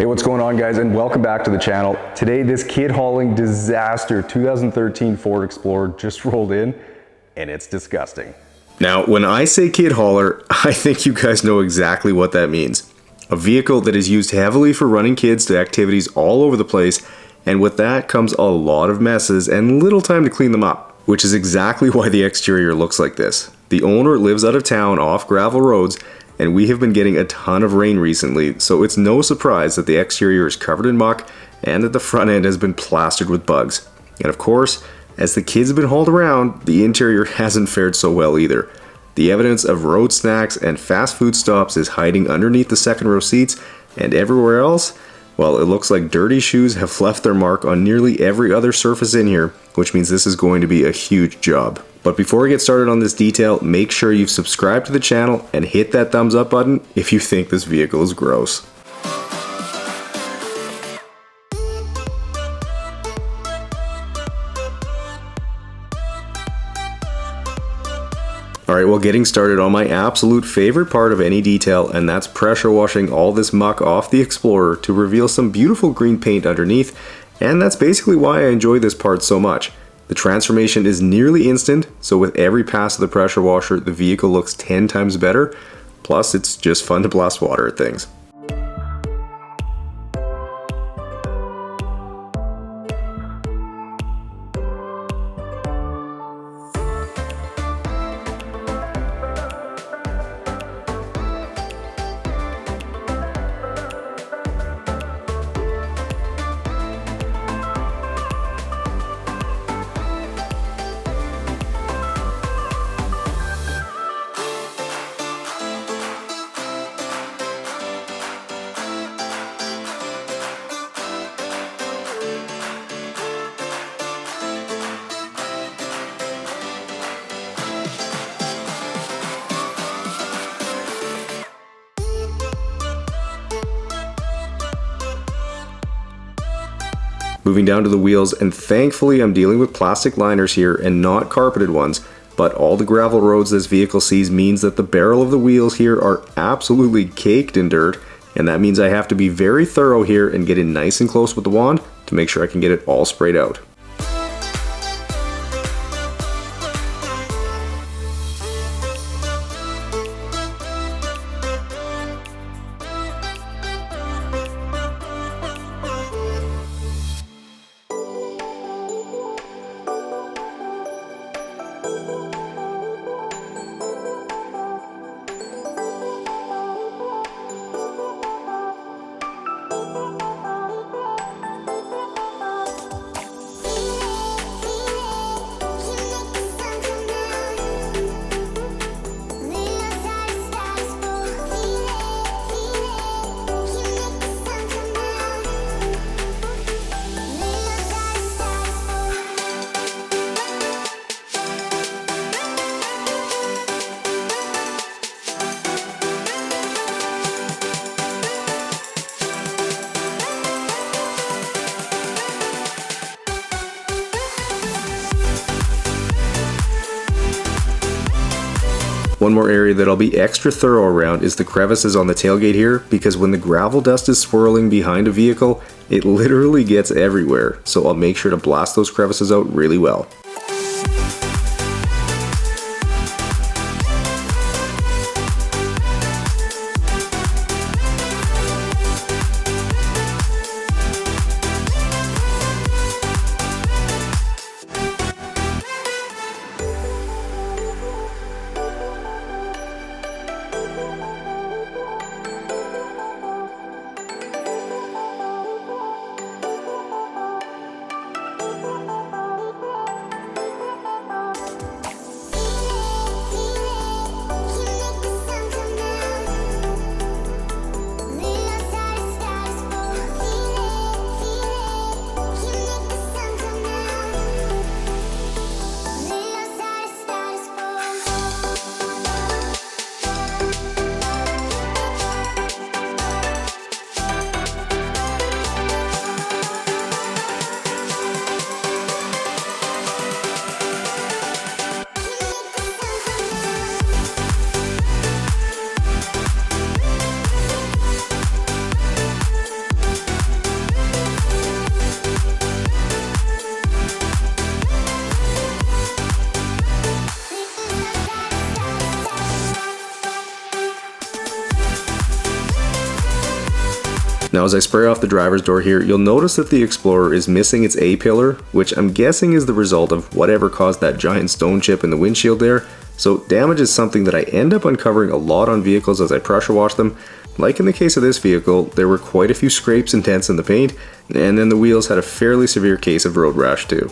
Hey, what's going on, guys, and welcome back to the channel. Today, this kid hauling disaster 2013 Ford Explorer just rolled in, and it's disgusting. Now, when I say kid hauler, I think you guys know exactly what that means. A vehicle that is used heavily for running kids to activities all over the place, and with that comes a lot of messes and little time to clean them up, which is exactly why the exterior looks like this. The owner lives out of town off gravel roads, and we have been getting a ton of rain recently, so it's no surprise that the exterior is covered in muck and that the front end has been plastered with bugs. And of course, as the kids have been hauled around, the interior hasn't fared so well either. The evidence of road snacks and fast food stops is hiding underneath the second row seats, and everywhere else, well, it looks like dirty shoes have left their mark on nearly every other surface in here, which means this is going to be a huge job. But before we get started on this detail, make sure you've subscribed to the channel and hit that thumbs up button if you think this vehicle is gross. Alright, well, getting started on my absolute favorite part of any detail, and that's pressure washing all this muck off the Explorer to reveal some beautiful green paint underneath, and that's basically why I enjoy this part so much. The transformation is nearly instant, so with every pass of the pressure washer, the vehicle looks 10 times better, plus it's just fun to blast water at things. Moving down to the wheels, and thankfully I'm dealing with plastic liners here and not carpeted ones, but all the gravel roads this vehicle sees means that the barrel of the wheels here are absolutely caked in dirt, and that means I have to be very thorough here and get in nice and close with the wand to make sure I can get it all sprayed out. One more area that I'll be extra thorough around is the crevices on the tailgate here, because when the gravel dust is swirling behind a vehicle, it literally gets everywhere, so I'll make sure to blast those crevices out really well. Now as I spray off the driver's door here, you'll notice that the Explorer is missing its A-pillar, which I'm guessing is the result of whatever caused that giant stone chip in the windshield there. So damage is something that I end up uncovering a lot on vehicles as I pressure wash them. Like in the case of this vehicle, there were quite a few scrapes and dents in the paint, and then the wheels had a fairly severe case of road rash too.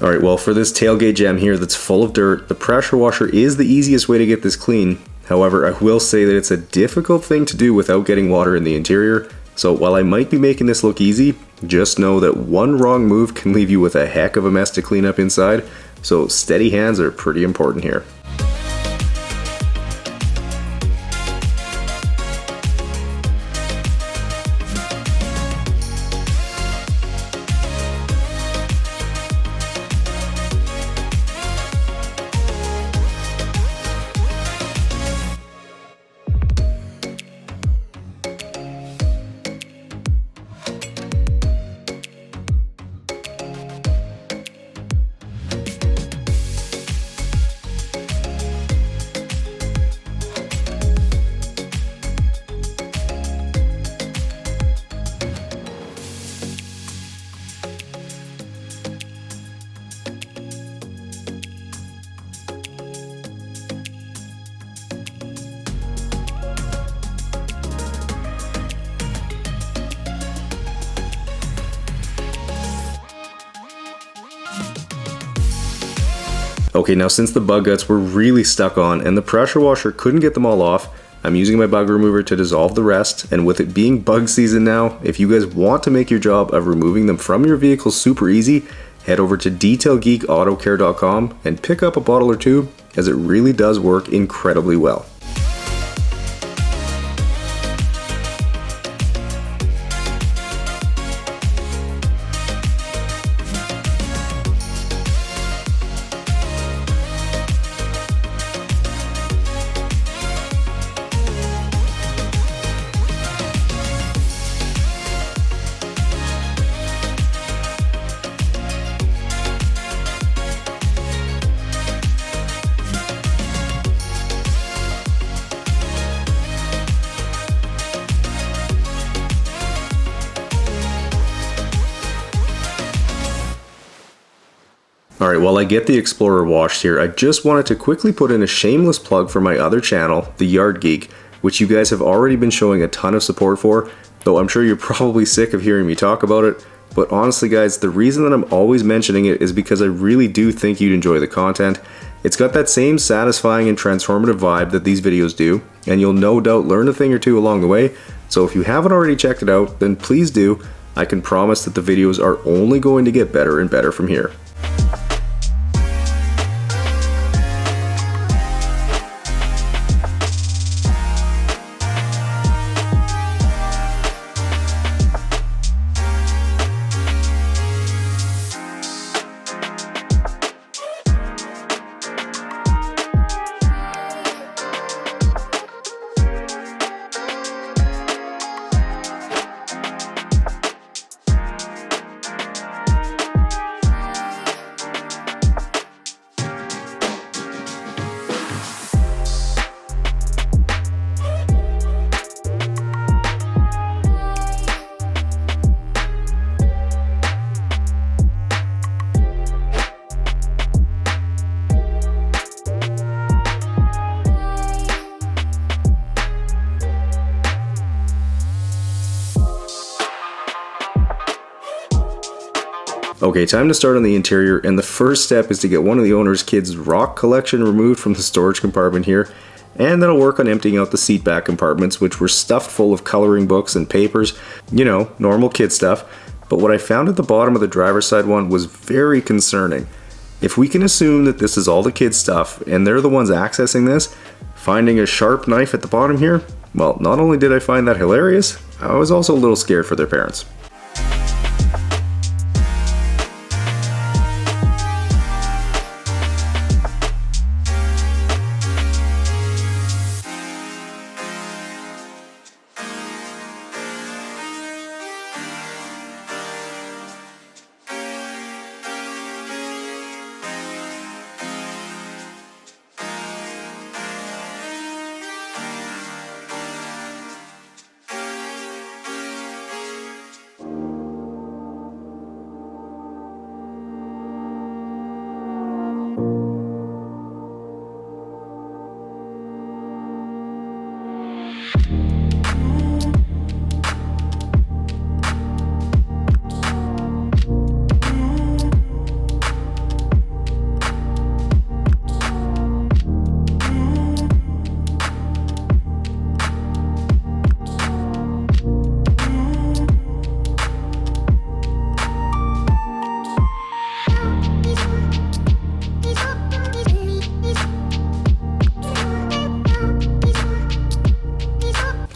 Alright, well for this tailgate jam here that's full of dirt, the pressure washer is the easiest way to get this clean. However, I will say that it's a difficult thing to do without getting water in the interior. So while I might be making this look easy, just know that one wrong move can leave you with a heck of a mess to clean up inside. So steady hands are pretty important here. Okay, now since the bug guts were really stuck on and the pressure washer couldn't get them all off, I'm using my bug remover to dissolve the rest, and with it being bug season now, if you guys want to make your job of removing them from your vehicle super easy, head over to detailgeekautocare.com and pick up a bottle or two, as it really does work incredibly well. Alright, while I get the Explorer washed here, I just wanted to quickly put in a shameless plug for my other channel, the Yard Geek, which you guys have already been showing a ton of support for, though I'm sure you're probably sick of hearing me talk about it. But honestly guys, the reason that I'm always mentioning it is because I really do think you'd enjoy the content. It's got that same satisfying and transformative vibe that these videos do, and you'll no doubt learn a thing or two along the way. So if you haven't already checked it out, then please do. I can promise that the videos are only going to get better and better from here. Okay, time to start on the interior, and the first step is to get one of the owner's kids' rock collection removed from the storage compartment here, and then I'll work on emptying out the seat back compartments, which were stuffed full of coloring books and papers, you know, normal kid stuff. But what I found at the bottom of the driver's side one was very concerning. If we can assume that this is all the kids' stuff, and they're the ones accessing this, finding a sharp knife at the bottom here, well, not only did I find that hilarious, I was also a little scared for their parents.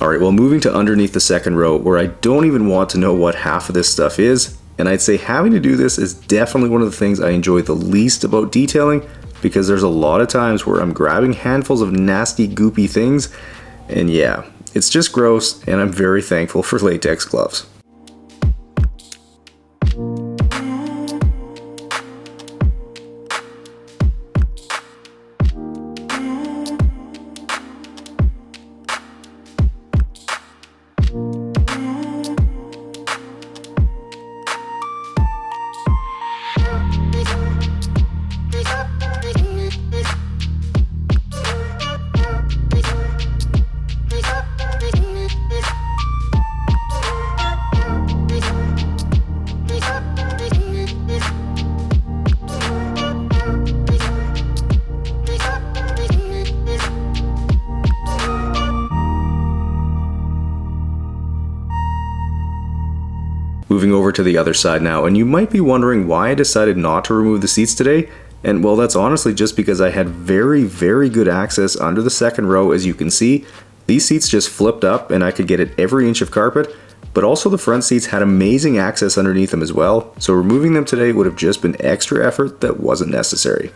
Alright, well, moving to underneath the second row, where I don't even want to know what half of this stuff is, and I'd say having to do this is definitely one of the things I enjoy the least about detailing, because there's a lot of times where I'm grabbing handfuls of nasty goopy things, and yeah, it's just gross, and I'm very thankful for latex gloves. Moving over to the other side now, and you might be wondering why I decided not to remove the seats today, and well, that's honestly just because I had very good access under the second row. As you can see, these seats just flipped up and I could get at every inch of carpet, but also the front seats had amazing access underneath them as well, so removing them today would have just been extra effort that wasn't necessary.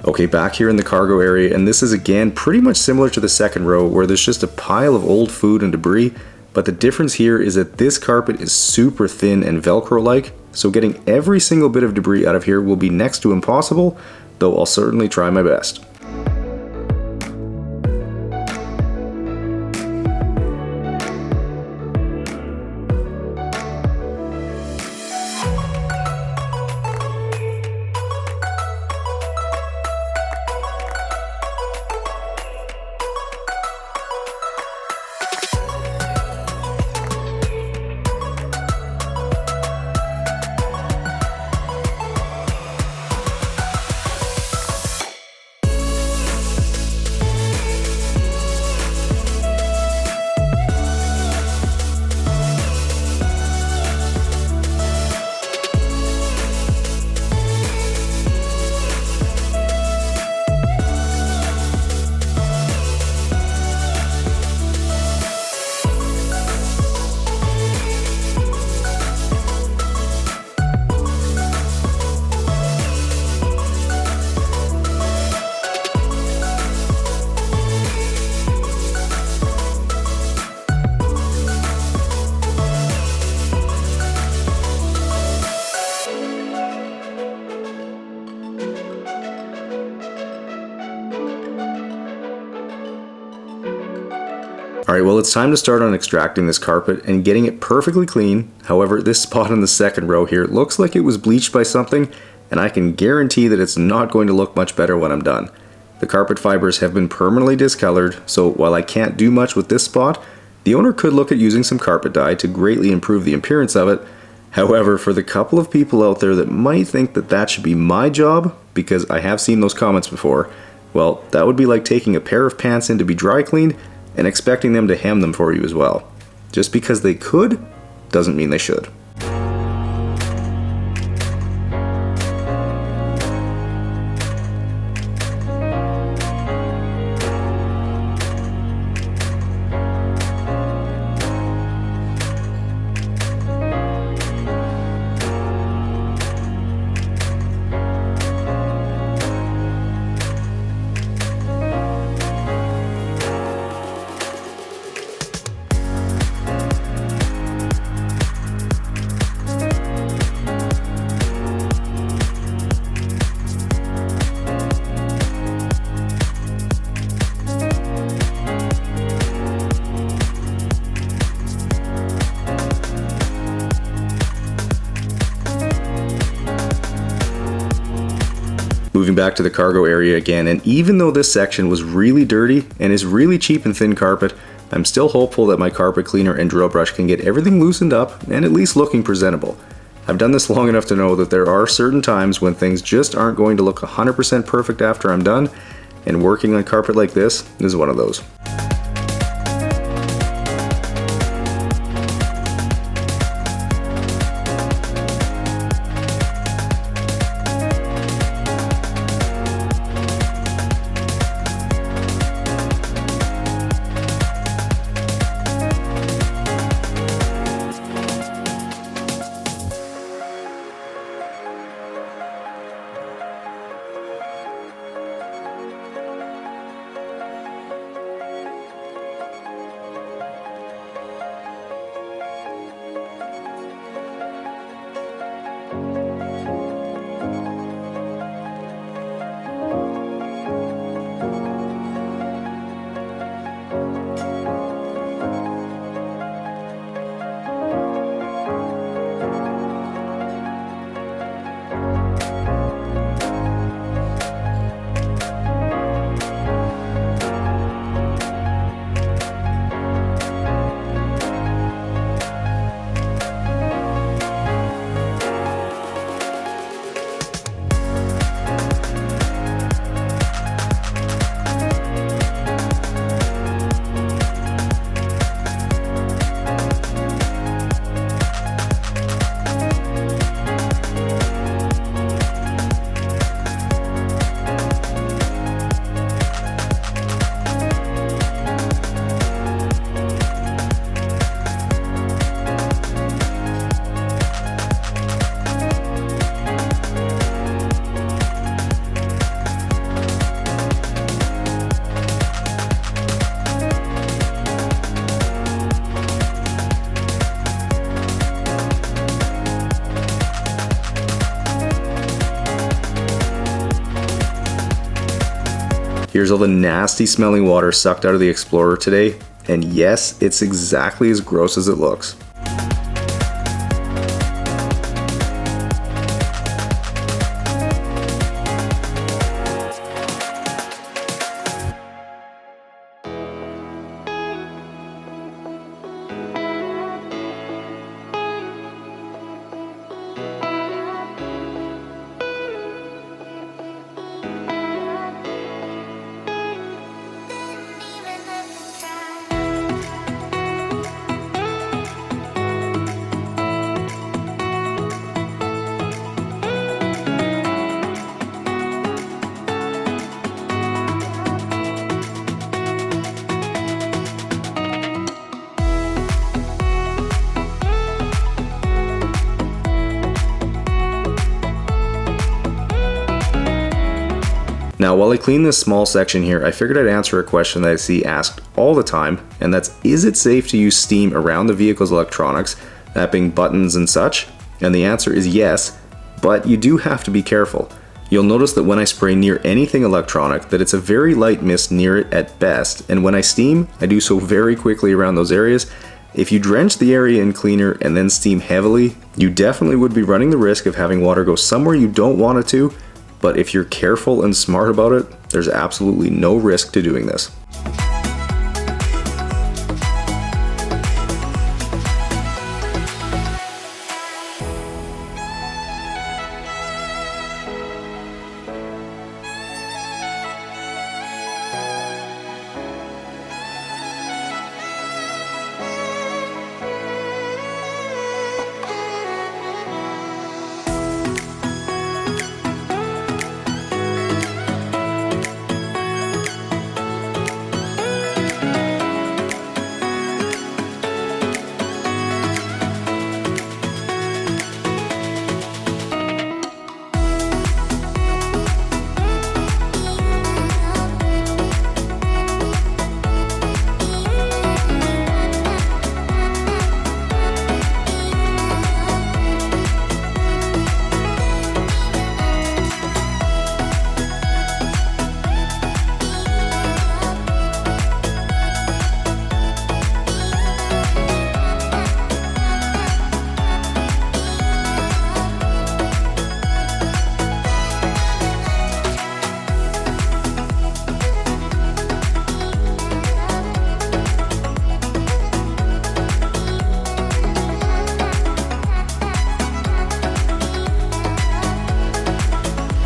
Okay, back here in the cargo area, and this is again pretty much similar to the second row where there's just a pile of old food and debris, but the difference here is that this carpet is super thin and Velcro-like, so getting every single bit of debris out of here will be next to impossible, though I'll certainly try my best. Alright, well it's time to start on extracting this carpet and getting it perfectly clean. However, this spot in the second row here looks like it was bleached by something, and I can guarantee that it's not going to look much better when I'm done. The carpet fibers have been permanently discolored, so while I can't do much with this spot, the owner could look at using some carpet dye to greatly improve the appearance of it. However, for the couple of people out there that might think that that should be my job, because I have seen those comments before, well, that would be like taking a pair of pants in to be dry cleaned and expecting them to hem them for you as well. Just because they could, doesn't mean they should. Moving back to the cargo area again, and even though this section was really dirty and is really cheap and thin carpet, I'm still hopeful that my carpet cleaner and drill brush can get everything loosened up and at least looking presentable. I've done this long enough to know that there are certain times when things just aren't going to look 100% perfect after I'm done, and working on carpet like this is one of those. Here's all the nasty smelling water sucked out of the Explorer today, and yes, it's exactly as gross as it looks. Now, while I clean this small section here, I figured I'd answer a question that I see asked all the time, and that's, is it safe to use steam around the vehicle's electronics, that being buttons and such? And the answer is yes, but you do have to be careful. You'll notice that when I spray near anything electronic that it's a very light mist near it at best, and when I steam, I do so very quickly around those areas. If you drench the area in cleaner and then steam heavily, you definitely would be running the risk of having water go somewhere you don't want it to, but if you're careful and smart about it, there's absolutely no risk to doing this.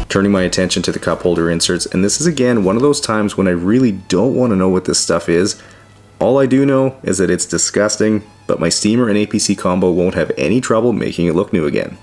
Turning my attention to the cup holder inserts, and this is again one of those times when I really don't want to know what this stuff is. All I do know is that it's disgusting, but my steamer and APC combo won't have any trouble making it look new again.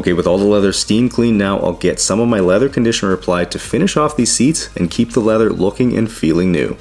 Okay, with all the leather steam clean now, I'll get some of my leather conditioner applied to finish off these seats and keep the leather looking and feeling new.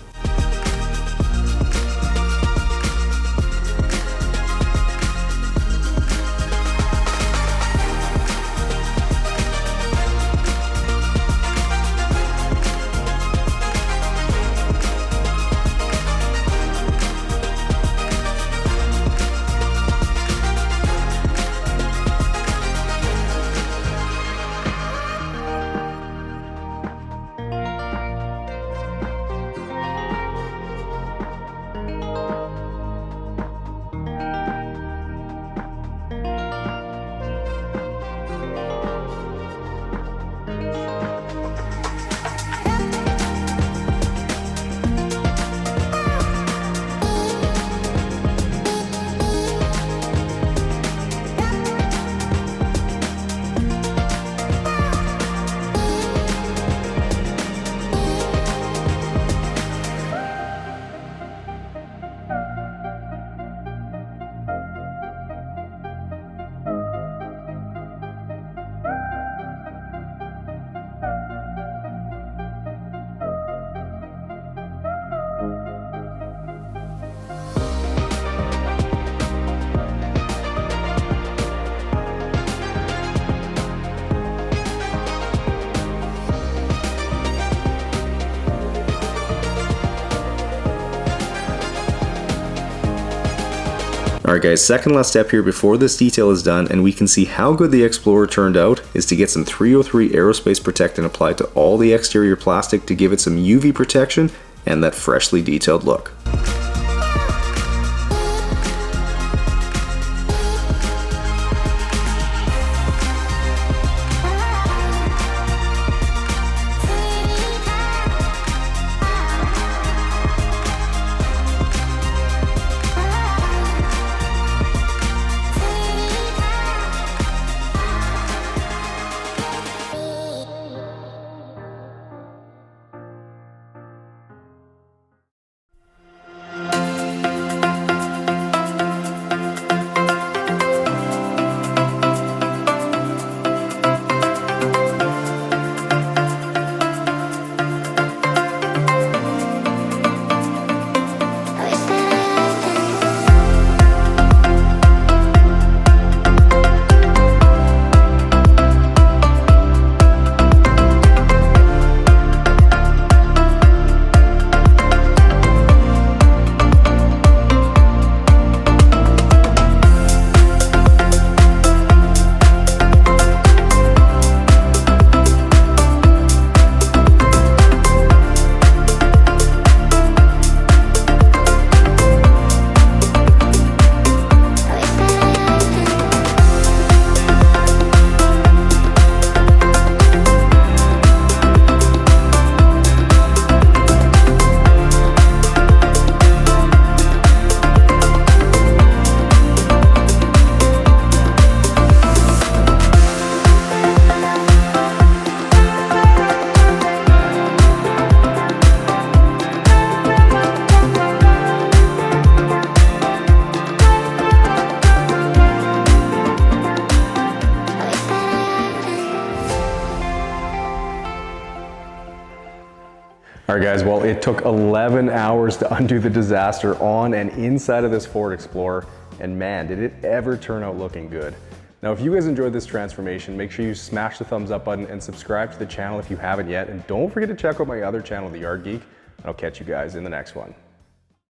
Alright guys, second last step here before this detail is done and we can see how good the Explorer turned out is to get some 303 aerospace protectant applied to all the exterior plastic to give it some UV protection and that freshly detailed look. All right guys, well it took 11 hours to undo the disaster on and inside of this Ford Explorer, and man, did it ever turn out looking good. Now if you guys enjoyed this transformation, make sure you smash the thumbs up button and subscribe to the channel if you haven't yet, and don't forget to check out my other channel, The Yard Geek, and I'll catch you guys in the next one.